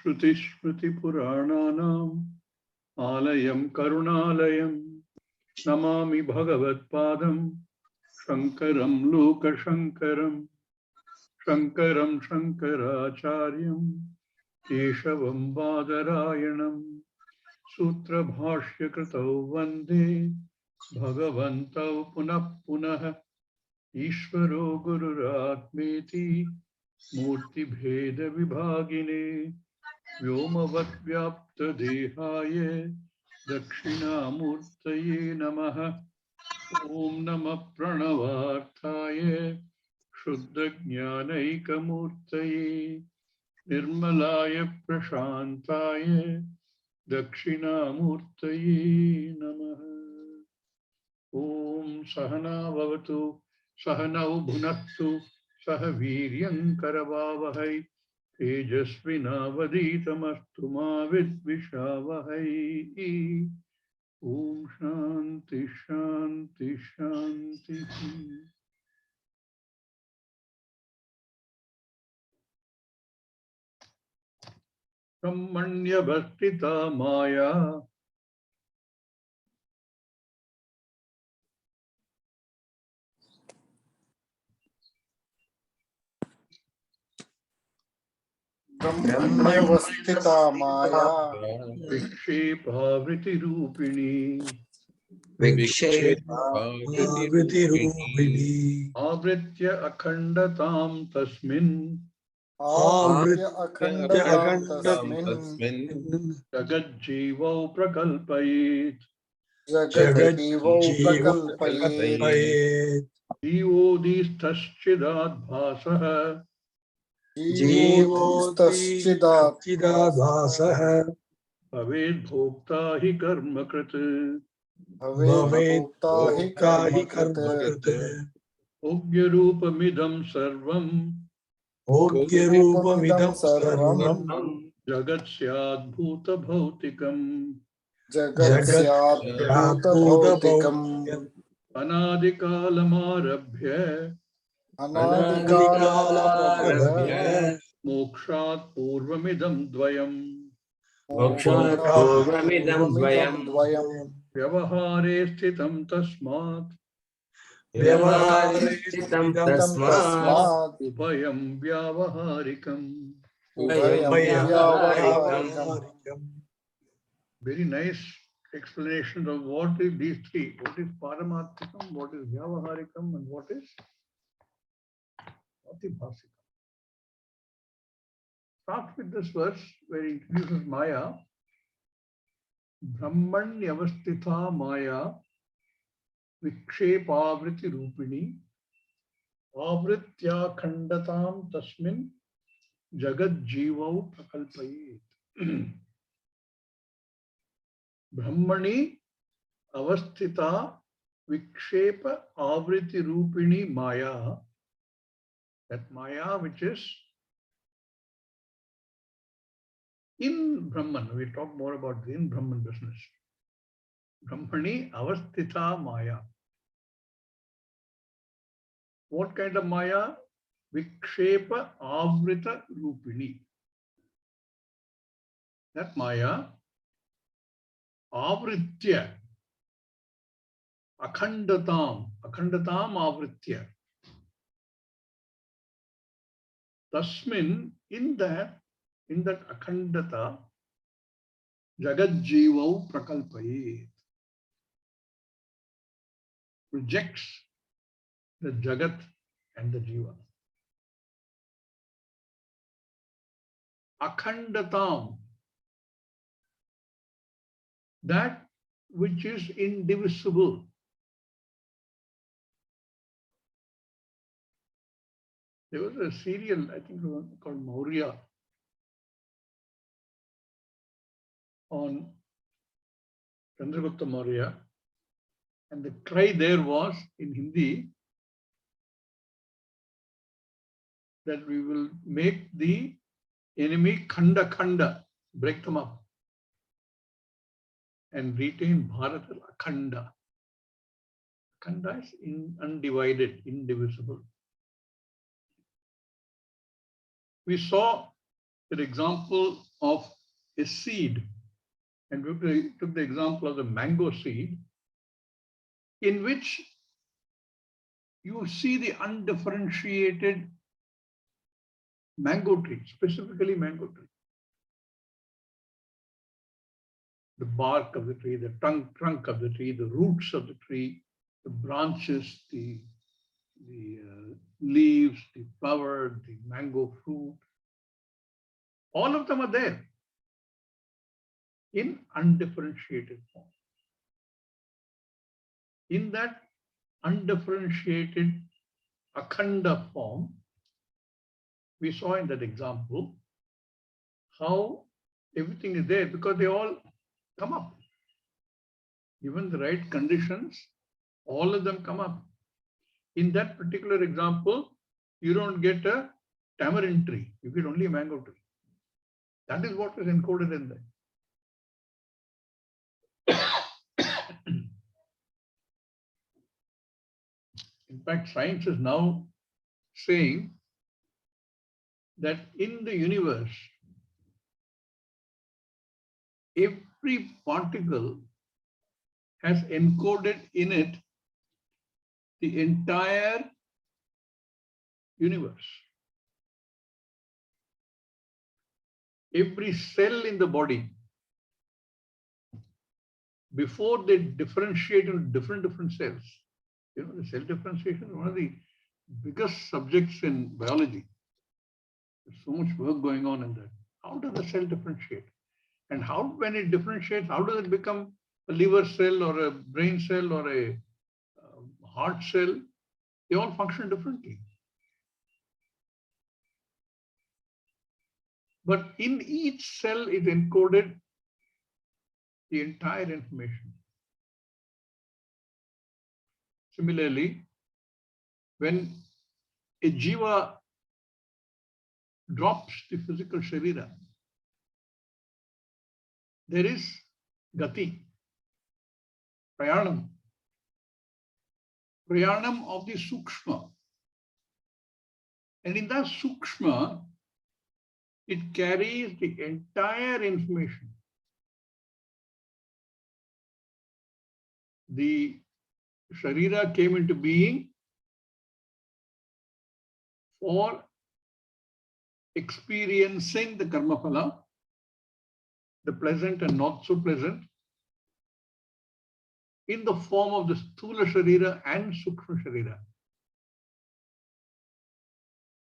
Shruti Smriti Purananam Alayam Karunalayam Namami Bhagavat Padam Shankaram Loka Shankaram Shankaram Shankaracharyam Keshavam Badarayanam Sutra Bhashya Kritau Vande Bhagavantau Punah Punah Ishvaro Gururatmeti Murti Bheda Vibhagine Vyomavat Vyapta Dehaye Dakshinamurtaye Namaha Om Namah Pranavarthaye Shuddha Jnanaika Murtaye Nirmalaya Prashantaye Dakshinamurtaye Namaha. Om Sahana Bhavatu Sahanau Bhunattu Sahaviryam Karavavahai Tejasvinavaditamastu ma vidvishavahai. Om Shanti Shanti Shanti. Brahmanya Bhastita Maya Brahmavastita Maya Vikshepa Vritti Rupini Vikshepa-vritti-rupini Avritya Akhandatam Tasmin Avritya Akhandatam Tasmin Jagat Jivau Prakalpayet Jagat Jivo Prakalpayet Jivodhisthaschidat Bhasaha Jivodhisthaschidat Bhaved Bhokta Hi Karma Krit Bhaved Bhokta Hi Karma Krit Ogya Rupamidam Sarvam Ogya-rupamidam sarvam Jagat Syad Bhuta Bhautikam Jagat-syat-bhuta bhautikam Anadikalamarabhya Anadikalamarabhya Mokshat Purvamidam Dvayam Moksha-purvamidam dvayam Vyavahare Sthitam Tasmat Vyavahare-sthitam tasmat Ubhayam Vyavaharikam. Ubhayam Vyavarikam. Very nice explanation of what is these three. What is Paramarthikam, what is Vyavaharikam, and what is Atibhasikam. Start with this verse where he introduces Maya. Brahmanyavastitha Maya Vikshepavriti Rupini Avritya Khandatam Tasmin Jagat Jivau Prakalpayet. Brahmani Avasthita Vikshepa Avriti Rupini Maya. That Maya which is in Brahman. We'll talk more about the in Brahman business. Brahmani Avasthita Maya. What kind of Maya? Vikshepa Avrita Rupini. That Maya, Avritya, Akhandatam Avritya. Tasmin, in that Akhandata, Jagat Jivau Prakalpayet. Rejects the Jagat and the Jiva. Akhandatam, that which is indivisible. There was a serial, I think, called Maurya on Chandragupta Maurya, and the cry there was in Hindi that we will make the enemy khanda khanda, break them up, and retain Bharat Akhanda. Akhanda is undivided, indivisible. We saw that example of a seed, and we took the example of the mango seed, in which you see the undifferentiated mango tree, specifically mango tree. The bark of the tree, the trunk of the tree, the roots of the tree, the branches, the leaves, the flower, the mango fruit, all of them are there in undifferentiated form. In that undifferentiated akhanda form, we saw in that example how everything is there because they all come up. Given the right conditions, all of them come up. In that particular example, you don't get a tamarind tree, you get only a mango tree. That is what is encoded in there. In fact, science is now saying that in the universe, every particle has encoded in it the entire universe. Every cell in the body, before they differentiate into different cells, the cell differentiation is one of the biggest subjects in biology. There's so much work going on in that. How does the cell differentiate? And how, when it differentiates, how does it become a liver cell or a brain cell or a heart cell? They all function differently. But in each cell is encoded the entire information. Similarly, when a jiva drops the physical sharira, there is gati, prayanam of the sukshma. And in that sukshma, it carries the entire information. The sharira came into being for experiencing the karma phala, the pleasant and not so pleasant, in the form of the sthula sharira and sukshma sharira.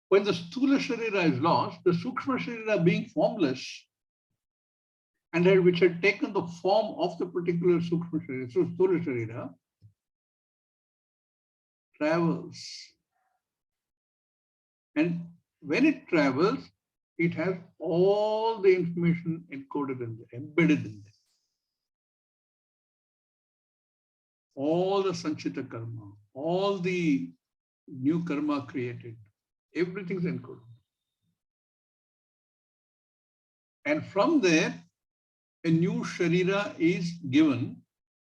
When the sthula sharira is lost, the sukshma sharira being formless and which had taken the form of the particular sukshma sharira, so sthula sharira, travels. And when it travels, it has all the information encoded in there, embedded in there. All the sanchita karma, all the new karma created, everything's encoded. And from there, a new sharira is given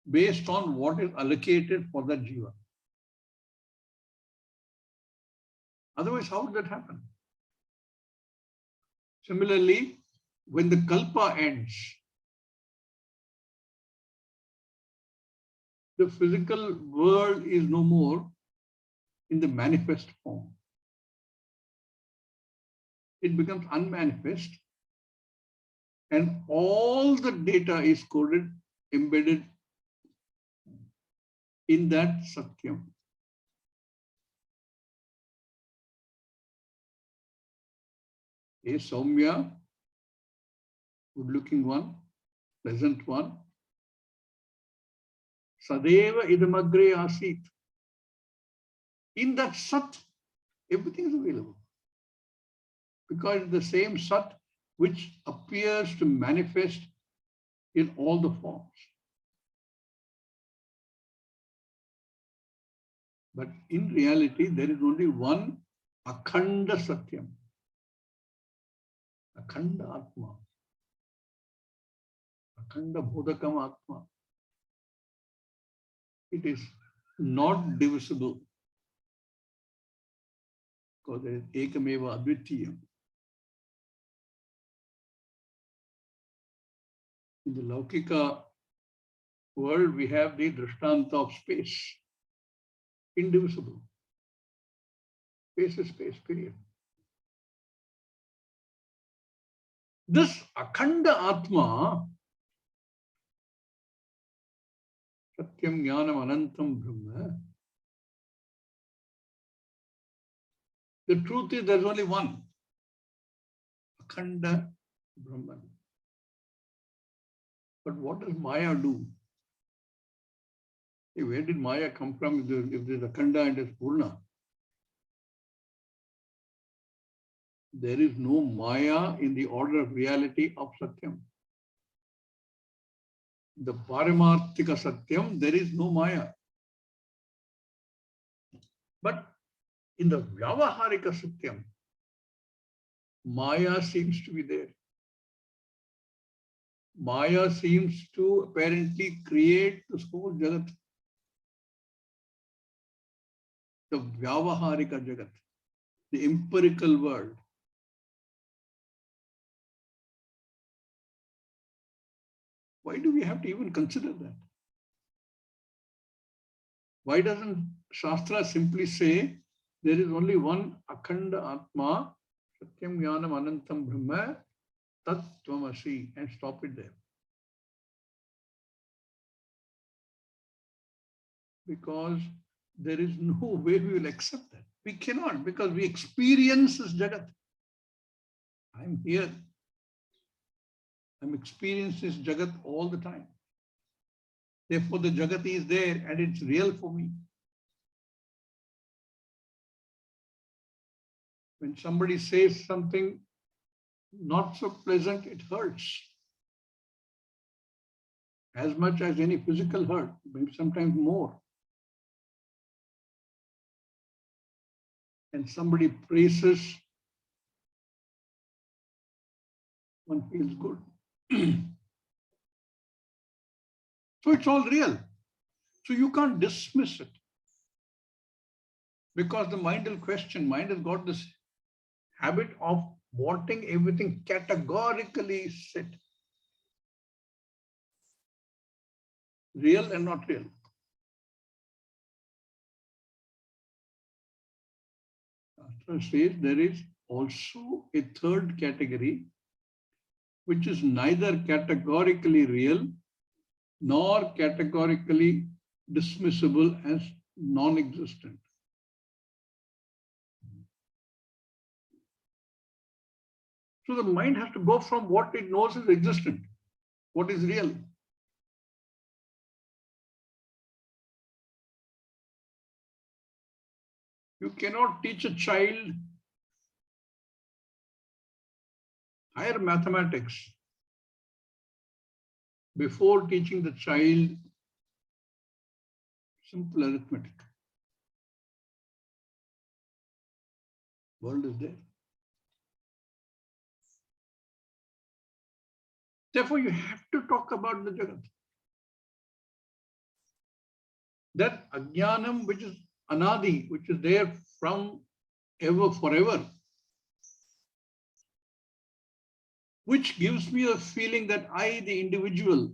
based on what is allocated for that jiva. Otherwise, how would that happen? Similarly, when the kalpa ends, the physical world is no more in the manifest form. It becomes unmanifest, and all the data is coded, embedded in that satyam. A Saumya, good-looking one, pleasant one. Sadeva idamagre asit. In that sat, everything is available. Because it's the same sat which appears to manifest in all the forms. But in reality, there is only one akhanda satyam. Akhanda atma. Akhanda bodhakam atma. It is not divisible. Because there is ekameva advitiyam. In the Laukika world, we have the drishtanta of space, indivisible. Space is space, period. This akhanda atma, satyam jnanam anantam brahma, the truth is there's only one, akhanda Brahman. But what does Maya do? Hey, where did Maya come from if there's akhanda and there's Purna? There is no Maya in the order of reality of Satyam. The Paramarthika Satyam, there is no Maya. But in the Vyavaharika Satyam, Maya seems to be there. Maya seems to apparently create this whole Jagat. The Vyavaharika Jagat, the empirical world. Why do we have to even consider that? Why doesn't Shastra simply say there is only one akhanda atma, satyam jnanam anantam brahma, tat tvamasi, and stop it there? Because there is no way we will accept that. We cannot, because we experience this Jagat. I'm here. I'm experiencing this Jagat all the time. Therefore, the Jagat is there and it's real for me. When somebody says something not so pleasant, it hurts. As much as any physical hurt, maybe sometimes more. And somebody praises, one feels good. So it's all real. So you can't dismiss it. Because the mind will question, mind has got this habit of wanting everything categorically set. Real and not real. Shastra says there is also a third category, which is neither categorically real nor categorically dismissible as non-existent. So the mind has to go from what it knows is existent, what is real. You cannot teach a child higher mathematics before teaching the child simple arithmetic. World is there. Therefore, you have to talk about the Jagat. That ajnanam, which is anadi, which is there from ever, forever, which gives me a feeling that I, the individual,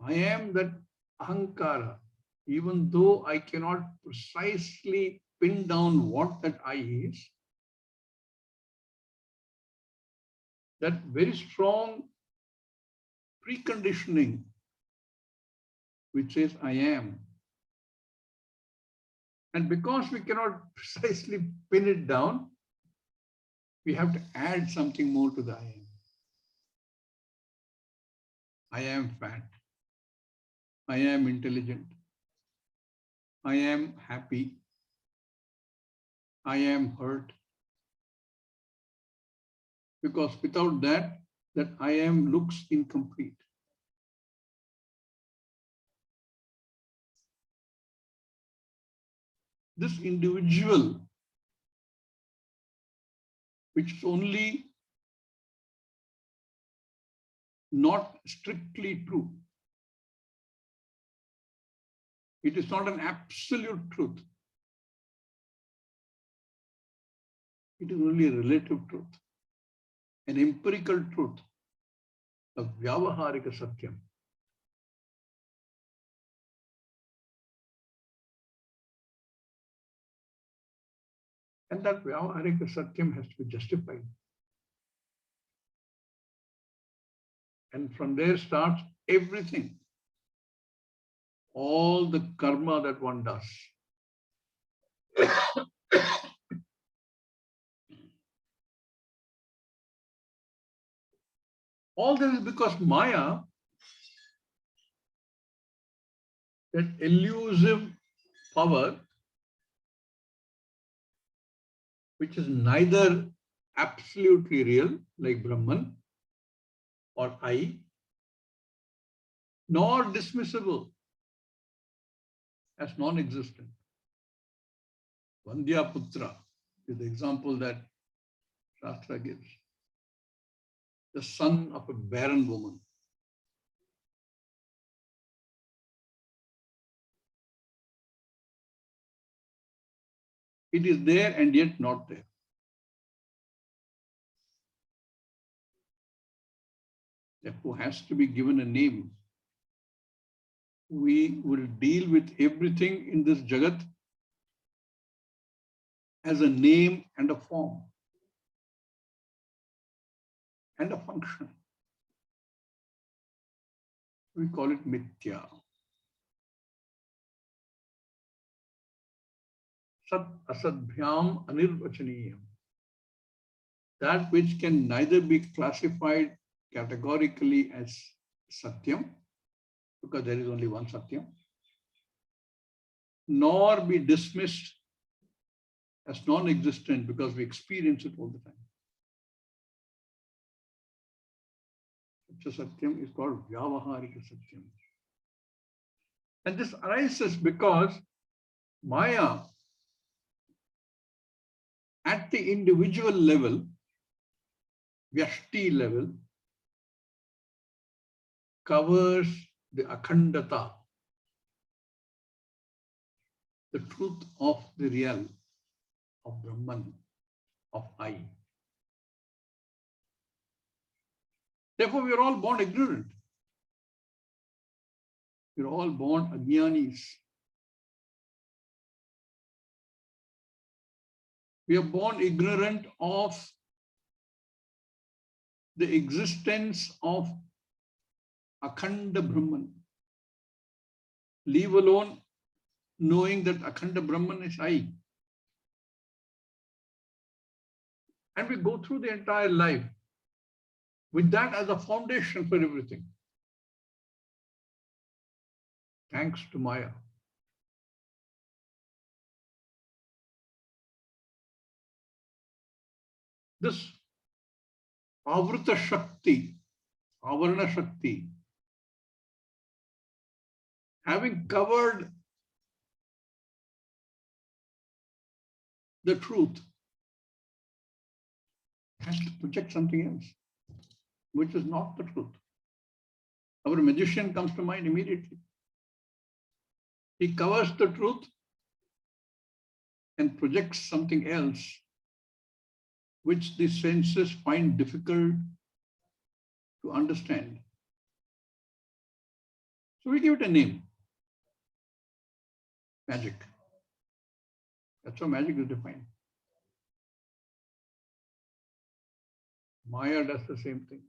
I am that ahankara, even though I cannot precisely pin down what that I is, that very strong preconditioning which says I am. And because we cannot precisely pin it down, we have to add something more to the I am. I am fat. I am intelligent. I am happy. I am hurt. Because without that, that I am looks incomplete. This individual, which is only not strictly true. It is not an absolute truth. It is only a relative truth, an empirical truth. a vyavaharika satyam. And that vyavaharika satyam has to be justified. And from there starts everything. All the karma that one does. All this is because Maya, that elusive power, which is neither absolutely real, like Brahman or I, nor dismissible as non-existent. Vandya Putra is the example that Shastra gives. The son of a barren woman. It is there and yet not there. Therefore, has to be given a name. We will deal with everything in this Jagat as a name and a form and a function. We call it mithya. Sat asadbhyam anirvachaniyam. That which can neither be classified categorically as satyam, because there is only one satyam, nor be dismissed as non-existent because we experience it all the time. Such a satyam is called vyavaharika satyam. And this arises because Maya at the individual level, vyashti level, covers the akhandata, the truth of the real, of Brahman, of I. Therefore, we are all born ignorant. We are all born ajnanis. We are born ignorant of the existence of Akhanda Brahman. Leave alone knowing that Akhanda Brahman is I. And we go through the entire life with that as a foundation for everything. Thanks to Maya. This Avrita Shakti, Avarna Shakti, having covered the truth, has to project something else, which is not the truth. Our magician comes to mind immediately. He covers the truth and projects something else, which the senses find difficult to understand. So we give it a name. Magic. That's how magic is defined. Maya does the same thing.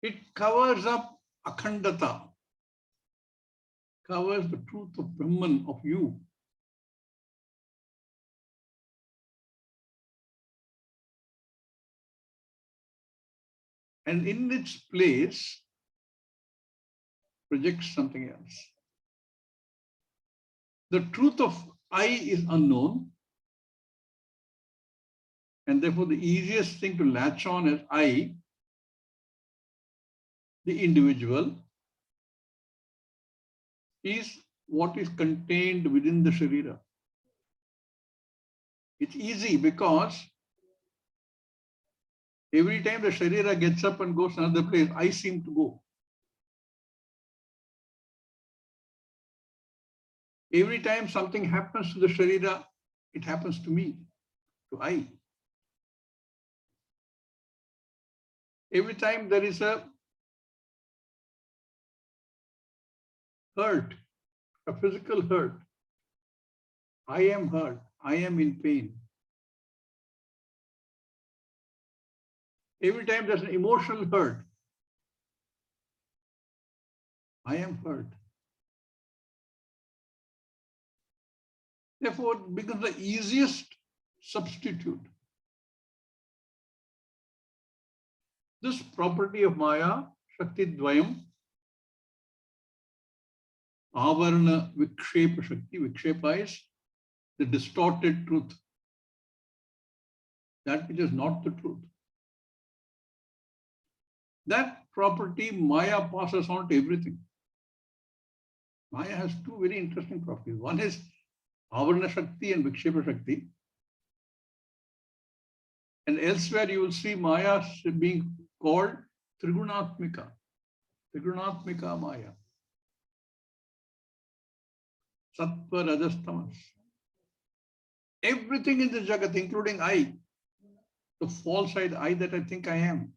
It covers up akhandata, covers the truth of Brahman, of you. And in its place, projects something else. The truth of I is unknown, and therefore the easiest thing to latch on is I, the individual, is what is contained within the Sharira. It's easy because every time the Sharira gets up and goes to another place, I seem to go. Every time something happens to the Sharira, it happens to me, to I. Every time there is a hurt, a physical hurt, I am hurt, I am in pain. Every time there's an emotional hurt, I am hurt. Therefore, it becomes the easiest substitute. This property of Maya, Shakti Dvayam, Avarana Vikshepa Shakti, Vikshepa is the distorted truth. That which is not the truth. That property Maya passes on to everything. Maya has two very interesting properties. One is Avarana Shakti and Vikshepa Shakti. And elsewhere you will see Maya being called Trigunatmika. Trigunatmika Maya. Sattva, Rajas, Tamas. Everything in the Jagat, including I, the false side I that I think I am.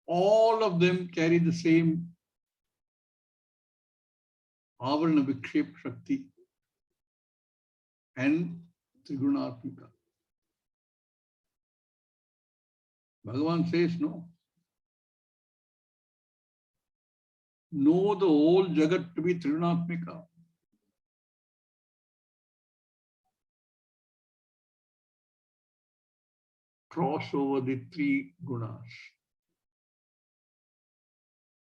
All of them carry the same Avarana Vikshep Shakti and Trigunatmika. Bhagavan says no. Know the whole Jagat to be Trigunatmika. Cross over the three gunas.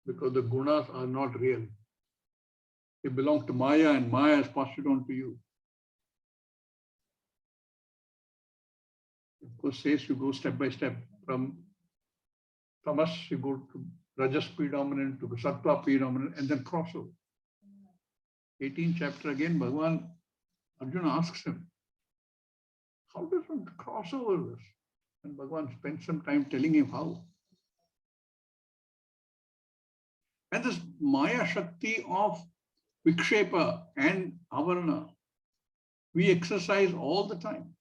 Because the gunas are not real. They belong to Maya and Maya has passed it on to you. Of course, says you go step by step from tamas, you go to rajas predominant to sattva predominant and then cross over. 18th chapter again, Bhagavan, Arjuna asks him, how does one cross over this? And Bhagavan spent some time telling him how. And this Maya Shakti of Vikshepa and Avarana, we exercise all the time.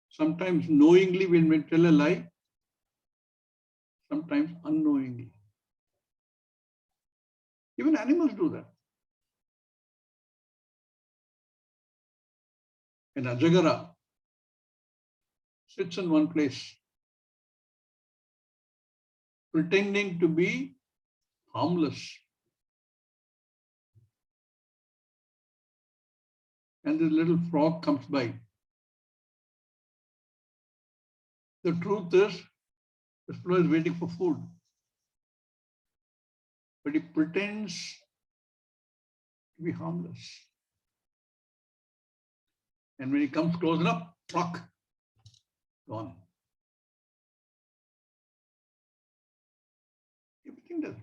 Sometimes knowingly when we tell a lie, sometimes unknowingly. Even animals do that. An Ajagara sits in one place, pretending to be harmless. And this little frog comes by. The truth is, this fellow is waiting for food. But he pretends to be harmless. And when he comes close enough, truck, gone. Everything does.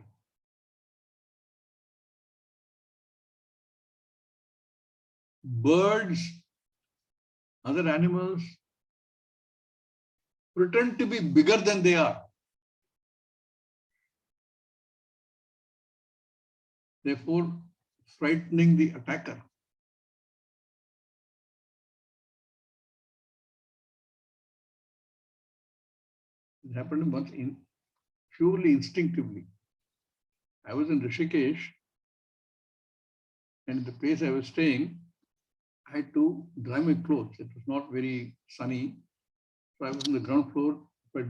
Birds, other animals, pretend to be bigger than they are. Therefore, frightening the attacker. It happened once purely instinctively. I was in Rishikesh, and the place I was staying, I had to dry my clothes. It was not very sunny. So I was on the ground floor, but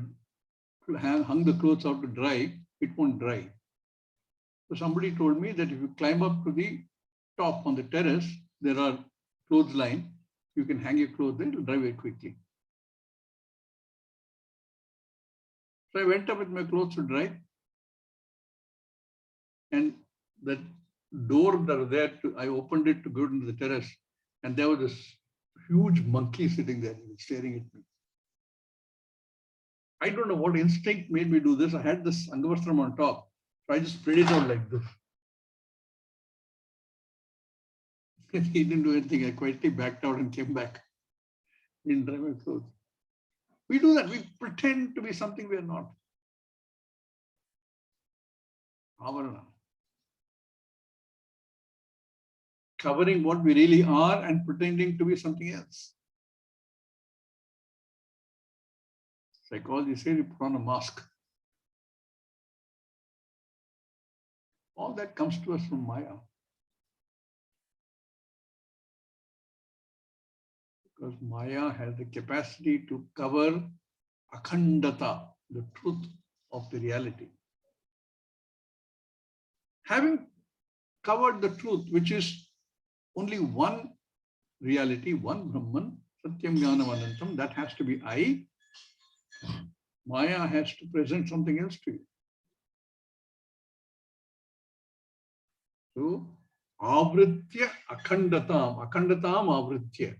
hung the clothes out to dry, it won't dry. So somebody told me that if you climb up to the top on the terrace, there are clothesline, you can hang your clothes there, it will dry very quickly. So I went up with my clothes to dry, and that door that was there, I opened it to go into the terrace, and there was this huge monkey sitting there staring at me. I don't know what instinct made me do this. I had this Angavastram on top, so I just spread it out like this. He didn't do anything. I quietly backed out and came back. Didn't dry my clothes. We do that. We pretend to be something we are not. Avarana. Covering what we really are and pretending to be something else. Psychology says you put on a mask. All that comes to us from Maya. Because Maya has the capacity to cover akhandata, the truth of the reality. Having covered the truth, which is only one reality, one Brahman, Satyam Jnanam Anantam, that has to be I. Maya has to present something else to you. So, avritya akhandatam, akhandatam avritya.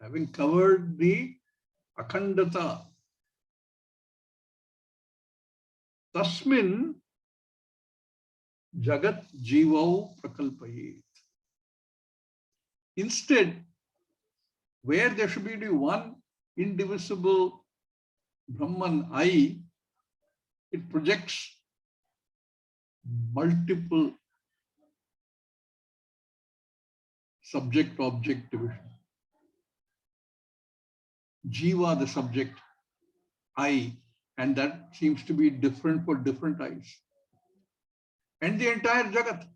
Having covered the akhandata, tasmin jagat jivau prakalpayet. Instead, where there should be one indivisible Brahman, I, it projects multiple subject-object division. Jiva, the subject, I, and that seems to be different for different eyes. And the entire Jagat.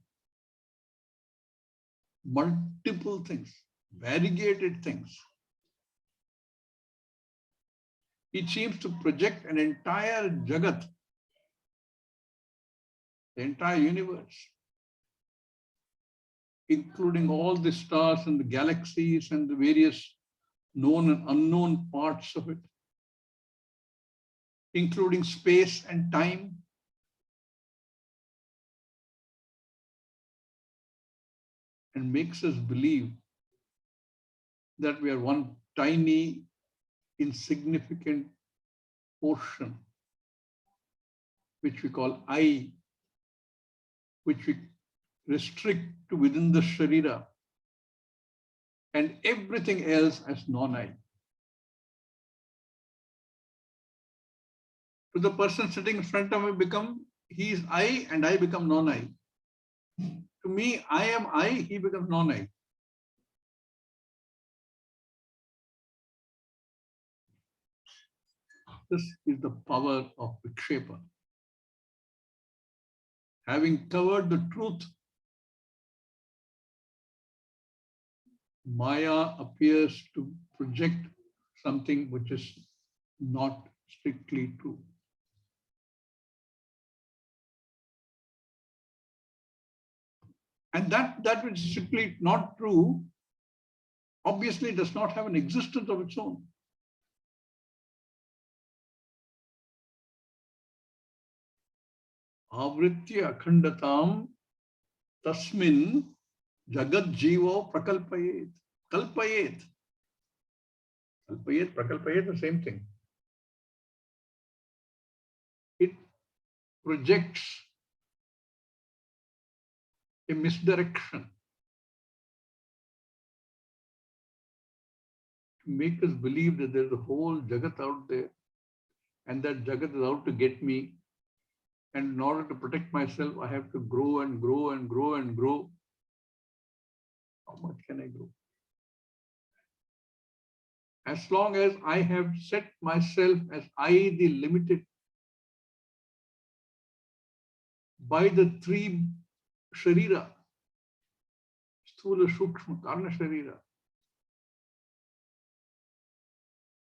Multiple things, variegated things. It seems to project an entire Jagat, the entire universe, including all the stars and the galaxies and the various known and unknown parts of it, including space and time. And makes us believe that we are one tiny, insignificant portion, which we call I, which we restrict to within the Sharira, and everything else as non-I. To the person sitting in front of me, he is I and I become non-I. To me, I am I, he becomes non-I. This is the power of Vikshepa. Having covered the truth, Maya appears to project something which is not strictly true. And that which is strictly not true, obviously does not have an existence of its own. Avritya akhandatam tasmin jagat jivo prakalpayet. Kalpayet. Kalpayet, prakalpayet, the same thing. It projects a misdirection to make us believe that there's a whole Jagat out there and that Jagat is out to get me. And in order to protect myself, I have to grow and grow and grow and grow. How much can I grow? As long as I have set myself as I, the limited, by the three Sharira, Sthula, Sukshma, Karna Sharira,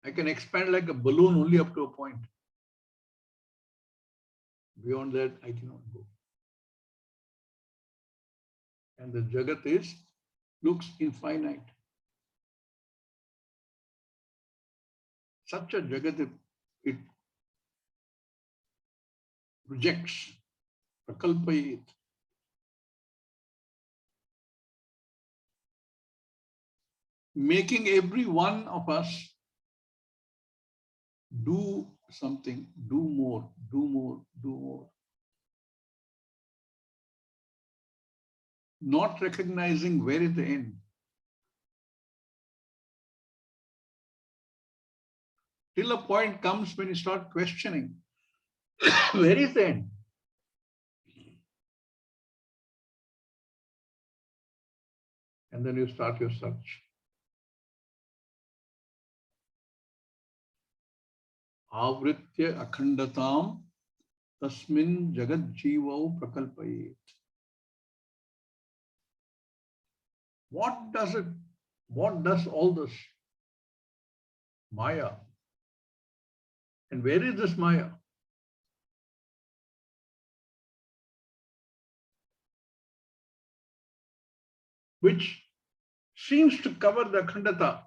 I can expand like a balloon only up to a point. Beyond that, I cannot go. And the Jagat looks infinite. Such a Jagat, it projects, prakalpayet. Making every one of us do something, do more, do more, do more. Not recognizing where is the end. Till a point comes when you start questioning, where is the end? And then you start your search. Avritya akhandatam tasmin jagat jivau prakalpayet. What does it? What does all this? Maya. And where is this Maya? Which seems to cover the akhandata.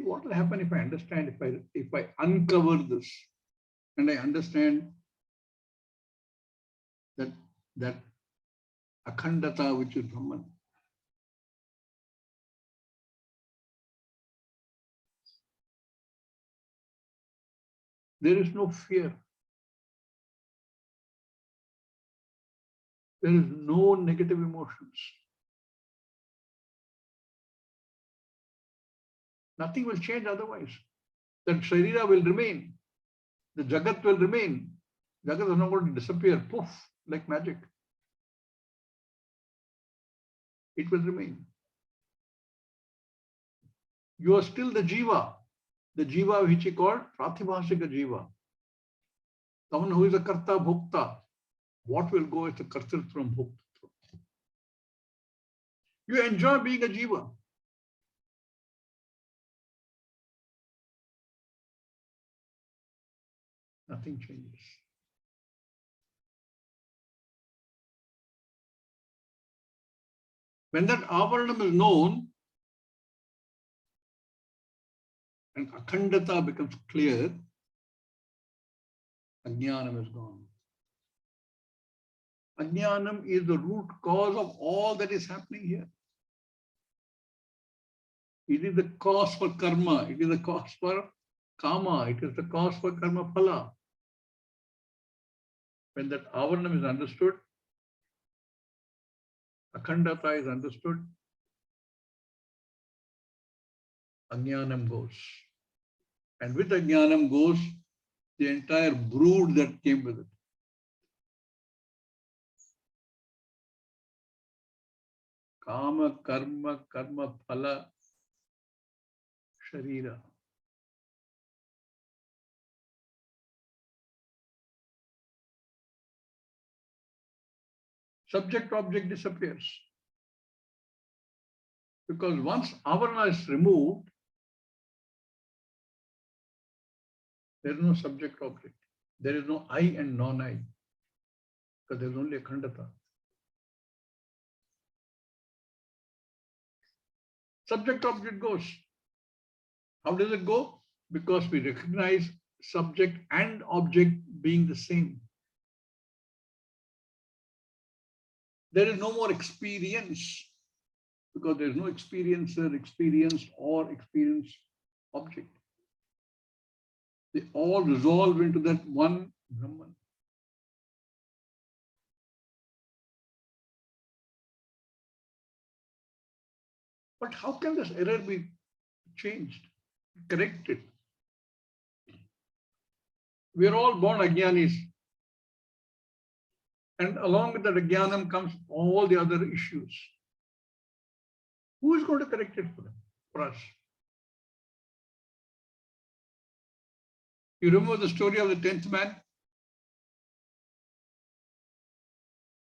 What will happen if I understand, if I uncover this and I understand that akhandata which is Brahman? There is no fear. There is no negative emotions. Nothing will change otherwise. That Sharira will remain. The Jagat will remain. Jagat is not going to disappear, poof, like magic. It will remain. You are still the Jiva which he called Pratibhashika Jiva. The one who is a Karta Bhokta. What will go is the Kartritvam Bhoktritvam. You enjoy being a Jiva. Nothing changes. When that avaranam is known and akhandata becomes clear, ajnanam is gone. Ajnanam is the root cause of all that is happening here. It is the cause for karma. It is the cause for kama. It is the cause for karma phala. When that avaranam is understood, akhandata is understood, ajnanam goes. And with ajnanam goes the entire brood that came with it. Kama, karma, karma, phala, sharira. Subject-object disappears. Because once avarana is removed, there is no subject-object. There is no I and non-I. Because there is only akhandata. Subject-object goes. How does it go? Because we recognize subject and object being the same. There is no more experience because there is no experiencer, experienced, or experienced object. They all resolve into that one Brahman. But how can this error be changed, corrected? We are all born ajnanis. And along with that ajnanam comes all the other issues. Who is going to correct it for us? You remember the story of the 10th man?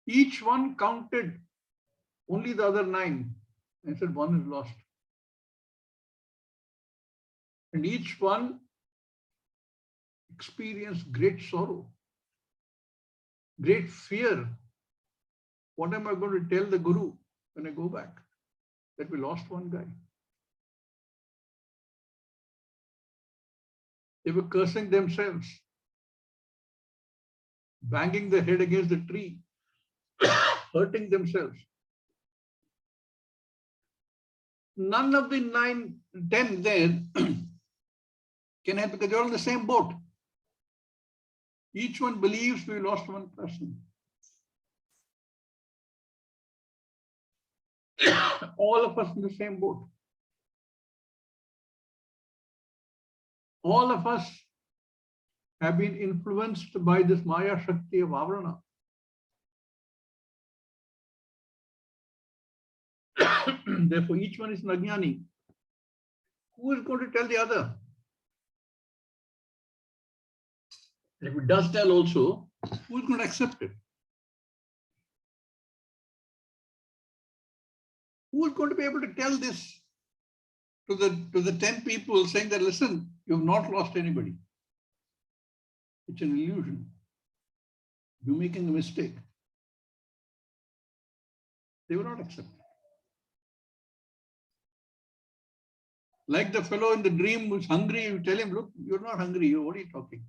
Each one counted only the other 9 and said one is lost. And each one experienced great sorrow, great fear. What am I going to tell the Guru when I go back? That we lost one guy. They were cursing themselves, banging their head against the tree, hurting themselves. None of the 9, 10 there can help because they're all in the same boat. Each one believes we lost one person. All of us in the same boat. All of us have been influenced by this Maya Shakti of Avarana. Therefore, each one is an ajnani. Who is going to tell the other? If it does tell also, who is going to accept it? Who is going to be able to tell this to the 10 people saying that, listen, you have not lost anybody. It's an illusion. You're making a mistake. They will not accept it. Like the fellow in the dream who's hungry, you tell him, look, you're not hungry. What are you talking?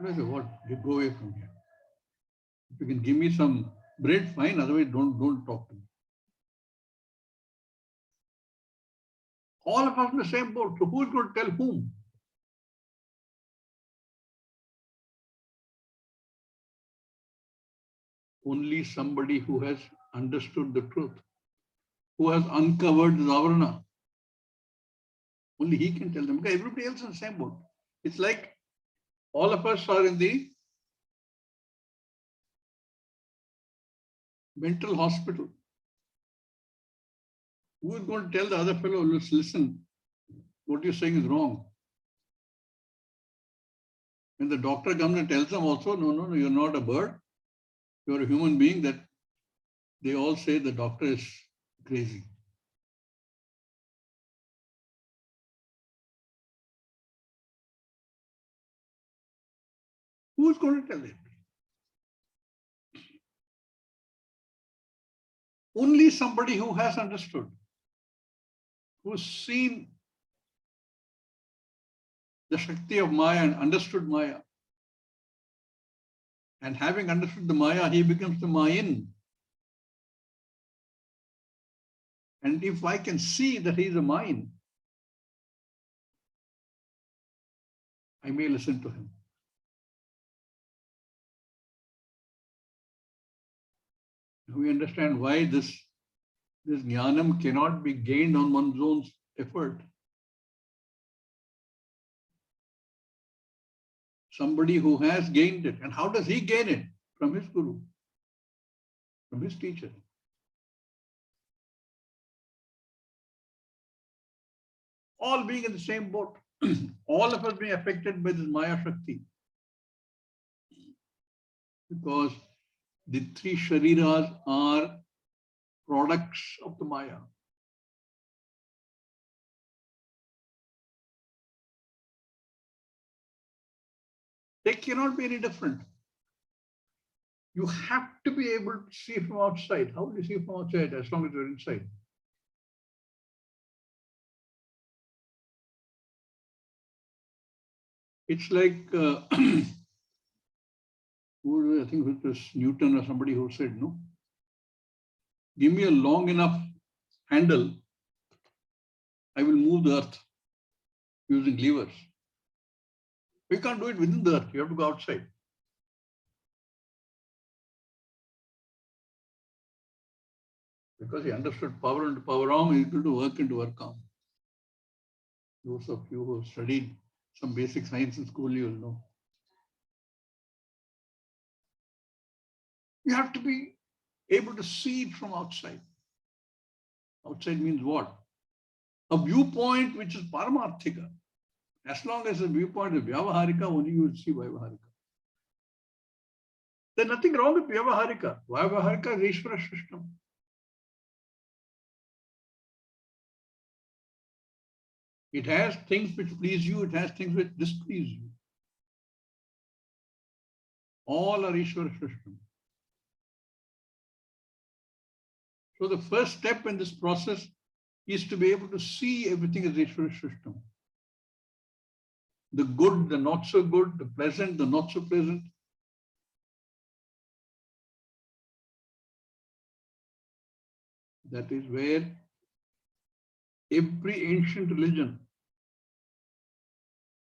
What? You go away from here. If you can give me some bread, fine. Otherwise, don't talk to me. All of us in the same boat. So who is going to tell whom? Only somebody who has understood the truth, who has uncovered the avarana. Only he can tell them, because everybody else is in the same boat. It's like all of us are in the mental hospital. Who is going to tell the other fellow, listen, what you're saying is wrong? When the doctor comes and tells them also, no, you're not a bird. You're a human being, that they all say the doctor is crazy. Who is going to tell them? Only somebody who has understood, who's seen the Shakti of Maya and understood Maya. And having understood the Maya, he becomes the Mayan. And if I can see that he is a Mayan, I may listen to him. We understand why this jnanam cannot be gained on one's own effort. Somebody who has gained it. And how does he gain it? From his guru, from his teacher. All being in the same boat. All of us being affected by this Maya Shakti. Because the three shariras are products of the Maya. They cannot be any different. You have to be able to see from outside. How do you see from outside as long as you're inside? It's like, I think it was Newton or somebody who said, no, give me a long enough handle, I will move the earth using levers. You can't do it within the earth, you have to go outside. Because he understood power into power arm, he able to work into work arm. Those of you who have studied some basic science in school, you will know. You have to be able to see it from outside. Outside means what? A viewpoint which is paramarthika. As long as the viewpoint is vyavaharika, only you will see vyavaharika. There's nothing wrong with vyavaharika. Vyavaharika is Ishvara system. It has things which please you, it has things which displease you. All are Ishvara system. So the first step in this process is to be able to see everything as Ishvara system. The good, the not so good, the pleasant, the not so pleasant. That is where every ancient religion,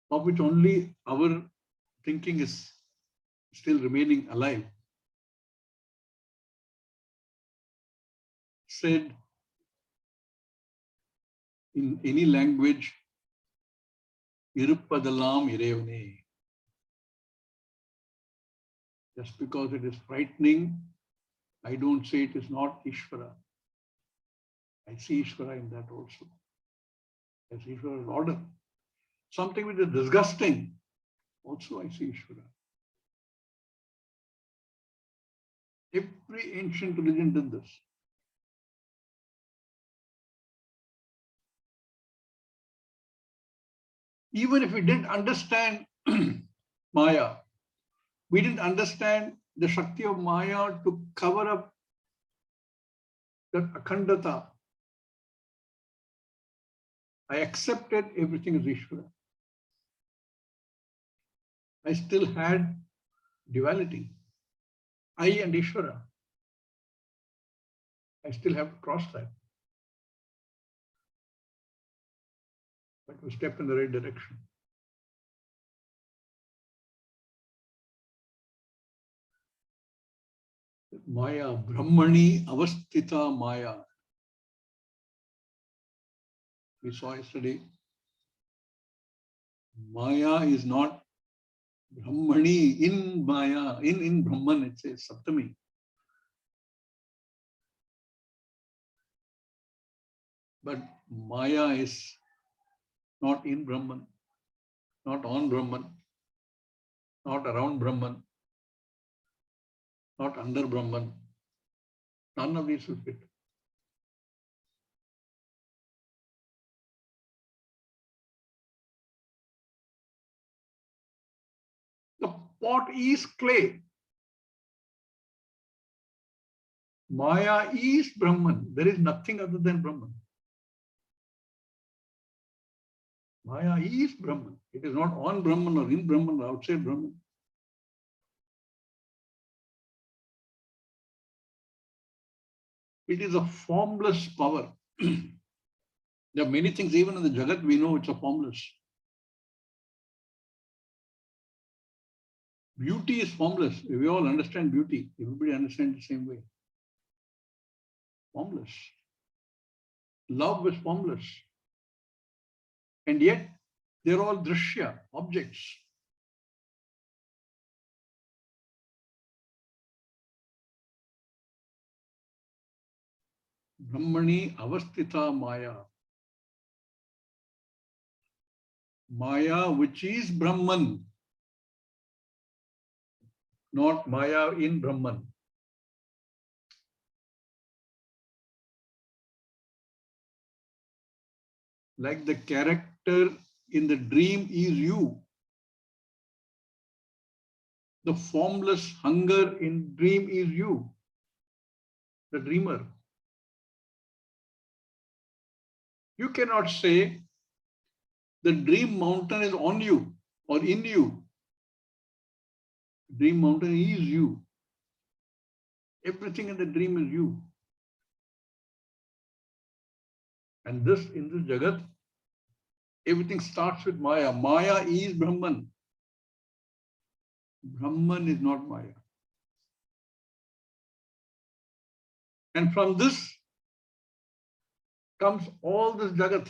of which only our thinking is still remaining alive, said in any language, Irupadalam Irevane. Just because it is frightening, I don't say it is not Ishvara. I see Ishvara in that also. As Ishvara's order. Something which is disgusting, Also I see Ishvara. Every ancient religion did this. Even if we didn't understand Maya, we didn't understand the Shakti of Maya to cover up that akhandata. I accepted everything as Ishvara. I still had duality. I and Ishvara. I still have to cross that. But we step in the right direction. Maya, Brahmani Avastita Maya. We saw yesterday. Maya is not Brahmani in Maya. In Brahman it says Saptami. But Maya is not in Brahman, not on Brahman, not around Brahman, not under Brahman. None of these will fit. The pot is clay. Maya is Brahman. There is nothing other than Brahman. Maya is Brahman. It is not on Brahman or in Brahman or outside Brahman. It is a formless power. There are many things, even in the Jagat, we know it's a formless. Beauty is formless. We all understand beauty. Everybody understands the same way. Formless. Love is formless. And yet, they're all Dṛśya, objects. Brahmani Avastita Maya. Maya, which is Brahman, not Maya in Brahman. Like the character in the dream is you. The formless hunger in dream is you, the dreamer. You cannot say the dream mountain is on you or in you. Dream mountain is you. Everything in the dream is you. And this, in this Jagat, everything starts with Maya. Maya is Brahman. Brahman is not Maya. And from this comes all this Jagat.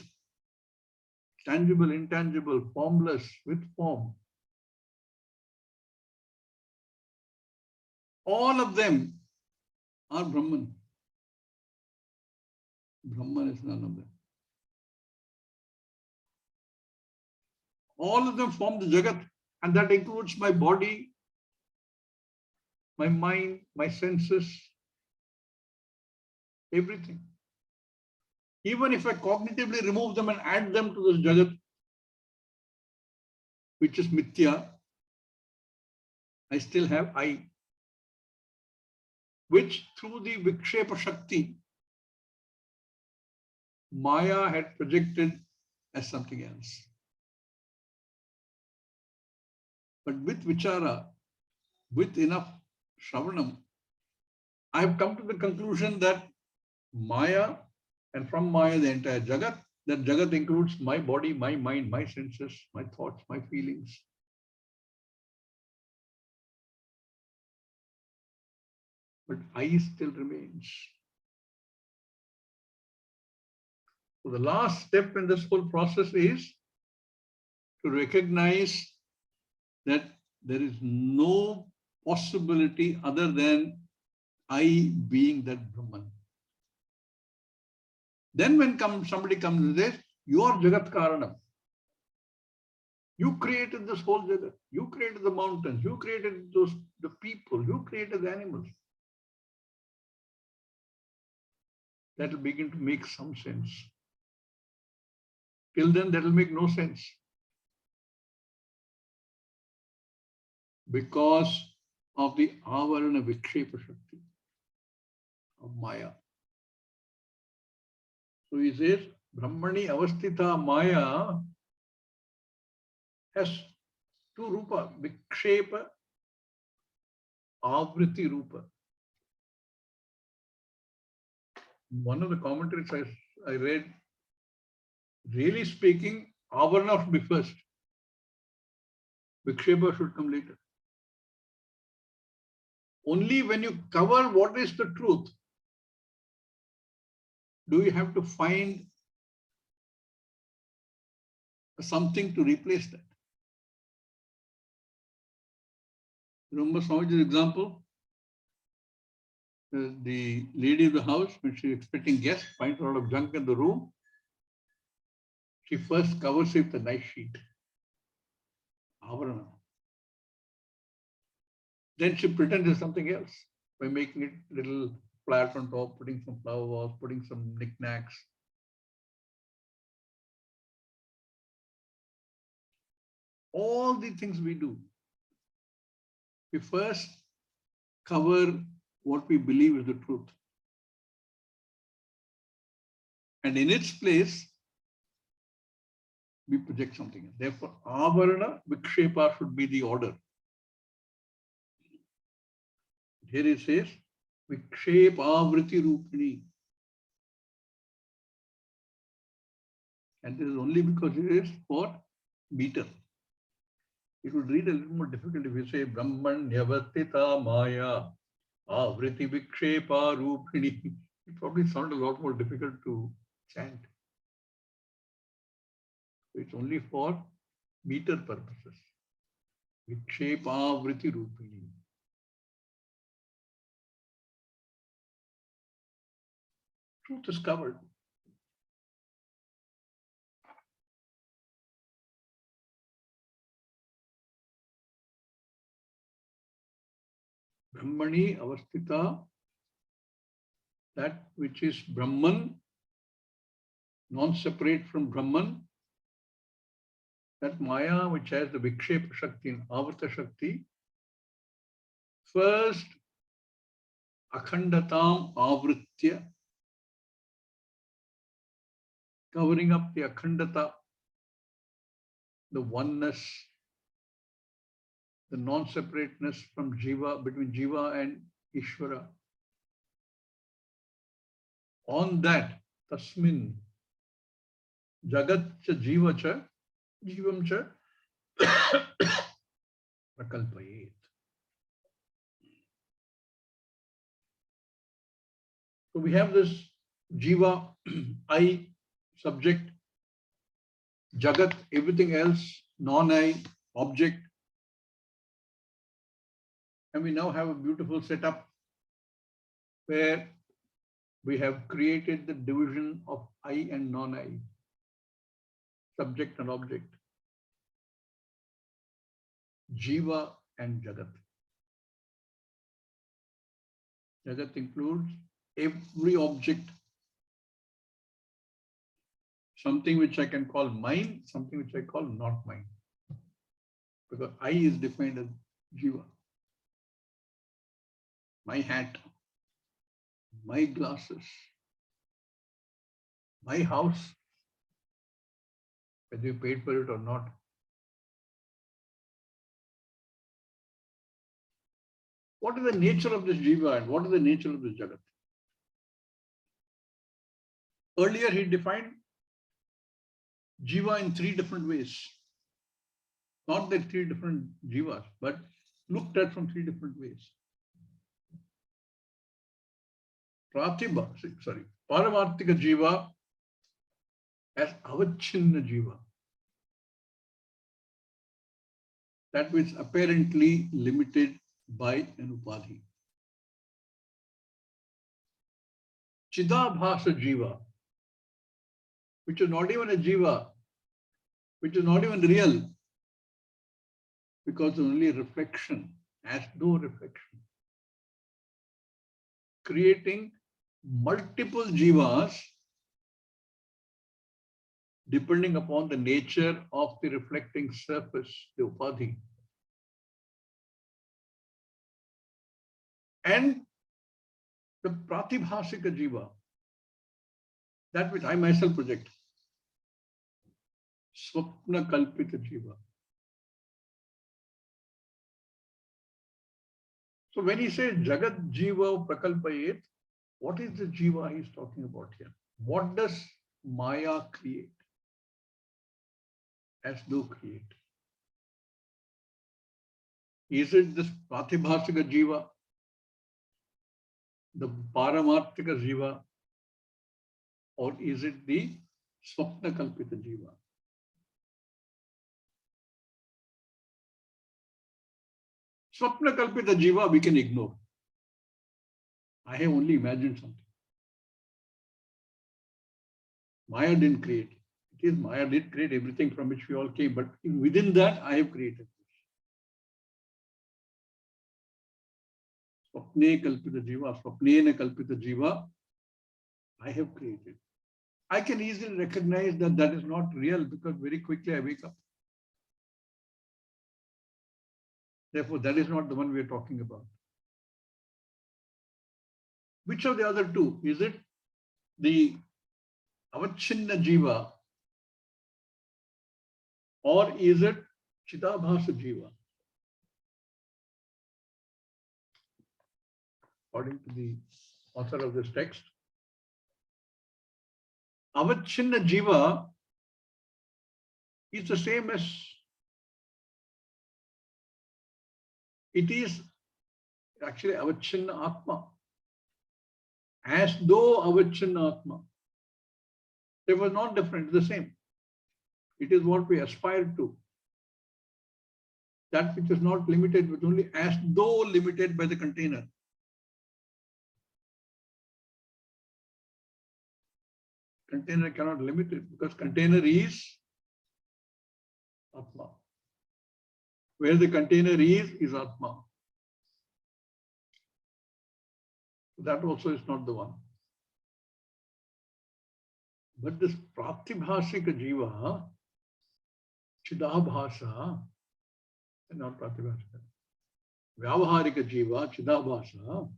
Tangible, intangible, formless, with form. All of them are Brahman. Brahman is none of them. All of them form the Jagat, and that includes my body, my mind, my senses, everything. Even if I cognitively remove them and add them to this Jagat, which is Mithya, I still have I, which through the Vikshepa Shakti, Maya had projected as something else. But with Vichara, with enough Shravanam, I have come to the conclusion that Maya, and from Maya the entire Jagat, that Jagat includes my body, my mind, my senses, my thoughts, my feelings. But I still remains. So the last step in this whole process is to recognize that there is no possibility other than I being that Brahman. Then when somebody comes and says, you are Jagat Karanam. You created this whole jagat. You created the mountains. You created the people. You created the animals. That will begin to make some sense. Till then, that will make no sense. Because of the avarana vikshepa shakti of Maya. So he says, Brahmani avastita Maya has two rupa, vikshepa, avriti rupa. One of the commentaries I read, really speaking, avarana should be first. Vikshepa should come later. Only when you cover what is the truth, do you have to find something to replace that. Remember Swamiji's example? The lady of the house, when she's expecting guests, finds a lot of junk in the room. She first covers it with a nice sheet. Avarana. Then she pretends it's something else by making it little flat on top, putting some flower walls, putting some knickknacks. All the things we do, we first cover what we believe is the truth. And in its place, we project something. Therefore, avarana, vikshepa should be the order. Here it says, vikshepavriti rupini. And this is only because it is for meter. It would read a little more difficult if you say Brahmanyavastita Maya Avriti Vikshepa Rupini. It probably sounds a lot more difficult to chant. It's only for meter purposes. Vikshepavriti Rupini. Truth is covered. Brahmani avastita, that which is Brahman, non-separate from Brahman, that Maya which has the Vikshepa Shakti and Avarta Shakti, first akhandatam avritya, covering up the akhandata, the oneness, the non-separateness from Jiva, between Jiva and Ishvara. On that, tasmin, jagat cha jiva cha, jivam cha, prakalpayet. So we have this Jiva, I, subject, Jagat, everything else, non-I, object. And we now have a beautiful setup where we have created the division of I and non-I, subject and object, Jiva and Jagat. Jagat includes every object, something which I can call mine, something which I call not mine. Because I is defined as Jiva. My hat, my glasses, my house, whether you paid for it or not. What is the nature of this Jiva and what is the nature of this Jagat? Earlier he defined Jiva in three different ways. Not that three different Jivas, but looked at from three different ways. Paramartika Jiva as avachinna Jiva. That which is apparently limited by an upadhi. Chidabhasa Jiva, which is not even a Jiva, which is not even real, because only reflection, as though reflection, creating multiple jivas depending upon the nature of the reflecting surface, the upadhi. And the pratibhasika jiva, that which I myself project, swapna kalpita jiva. So when he says Jagat Jiva Prakalpayet, what is the Jiva he is talking about here? What does Maya create? As though create. Is it this Pratibhasika Jiva, the Paramarthika Jiva, or is it the Swapna Kalpita Jiva? Swapna Kalpita Jiva we can ignore. I have only imagined something. Maya didn't create. It is Maya did create everything from which we all came, but within that I have created. Swapne Kalpita Jiva, Swapnena Kalpita Jiva, I have created. I can easily recognize that that is not real because very quickly I wake up. Therefore, that is not the one we are talking about. Which of the other two? Is it the Avachinna Jiva or is it Chidabhasa Jiva? According to the author of this text, Avachinna Jiva is the same as, it is actually Avachinna Atma, as though Avachinna Atma. They were not different, the same. It is what we aspire to. That which is not limited, but only as though limited by the container. Container cannot limit it because container is Atma. Where the container is Atma. That also is not the one. But this Pratibhasika Jiva, Chidabhasa, not Pratibhasika, Vyavaharika Jiva, Chidabhasa,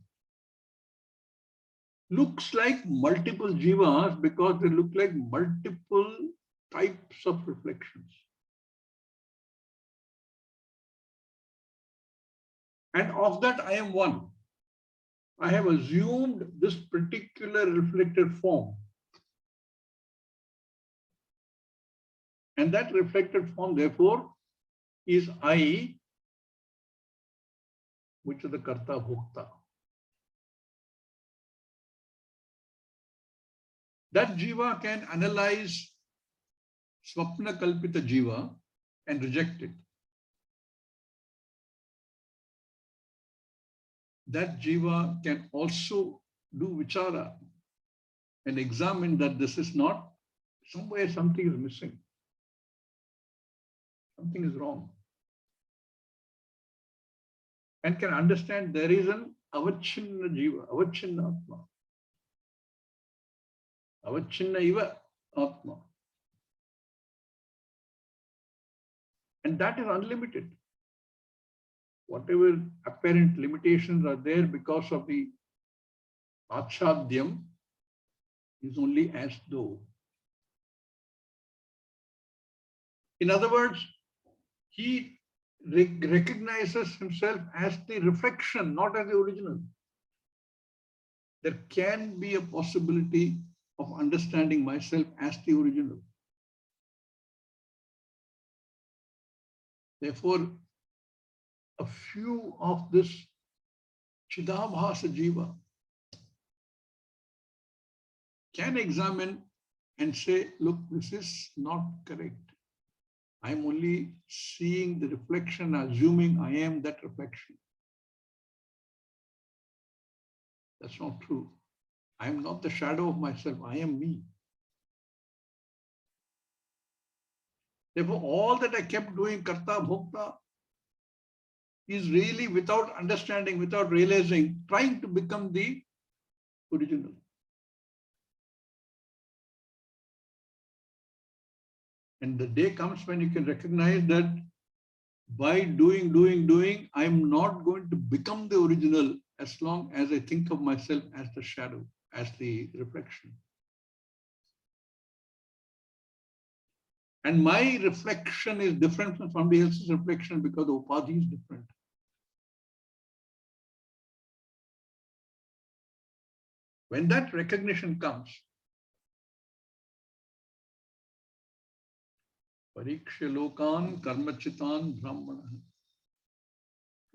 looks like multiple jivas because they look like multiple types of reflections. And of that I am one. I have assumed this particular reflected form. And that reflected form, therefore, is I, which is the Karta Bhokta. That Jiva can analyze Swapna Kalpita Jiva and reject it. That Jiva can also do Vichara and examine that this is not, somewhere something is missing. Something is wrong. And can understand there is an Avachinna Jiva, Avachinna Atma. Avachinna Iva Atma. And that is unlimited. Whatever apparent limitations are there because of the Arshavidyalaya is only as though. In other words, he recognizes himself as the reflection, not as the original. There can be a possibility of understanding myself as the original. Therefore, a few of this Chidabhasa Jiva can examine and say, look, this is not correct. I'm only seeing the reflection, assuming I am that reflection. That's not true. I am not the shadow of myself. I am me. Therefore, all that I kept doing, Karta, Bhokta, is really, without understanding, without realizing, trying to become the original. And the day comes when you can recognize that by doing, I'm not going to become the original as long as I think of myself as the shadow, as the reflection. And my reflection is different from somebody else's reflection because the upadhi is different. When that recognition comes, Parikshya lokan karmachitan brahmana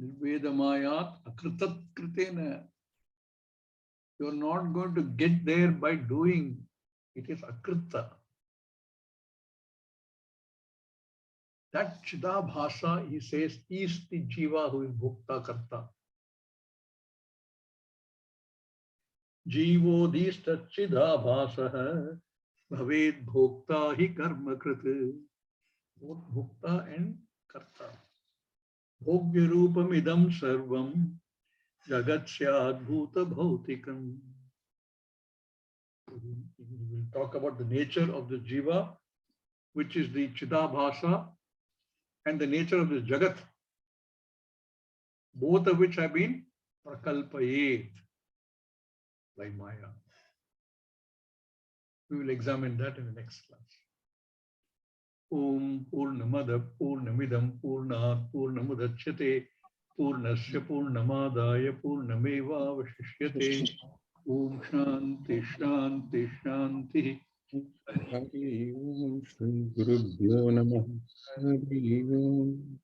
nirvedamayat akritat kritena. You're not going to get there by doing. It is akrita. That Chidabhasa, he says, is the jiva who is bhukta karta. Jivo dista Chidabhasa bhaved bhokta hi karma krita. Both bhukta and karta. Bhogya rupam idam sarvam Dṛg-dṛśya bhautikam. We will talk about the nature of the jiva, which is the Chidabhasa, and the nature of the Jagat, both of which have been prakalpayet by Maya. We will examine that in the next class. Om Purnamada Purnamidam Purnat Purnamudachyate Purnasya Purnamadaya Purnameva Vashishyate. Om Shanti Shanti Shanti. Hari Om Shri Gurubhyo Namaha. Hari Om.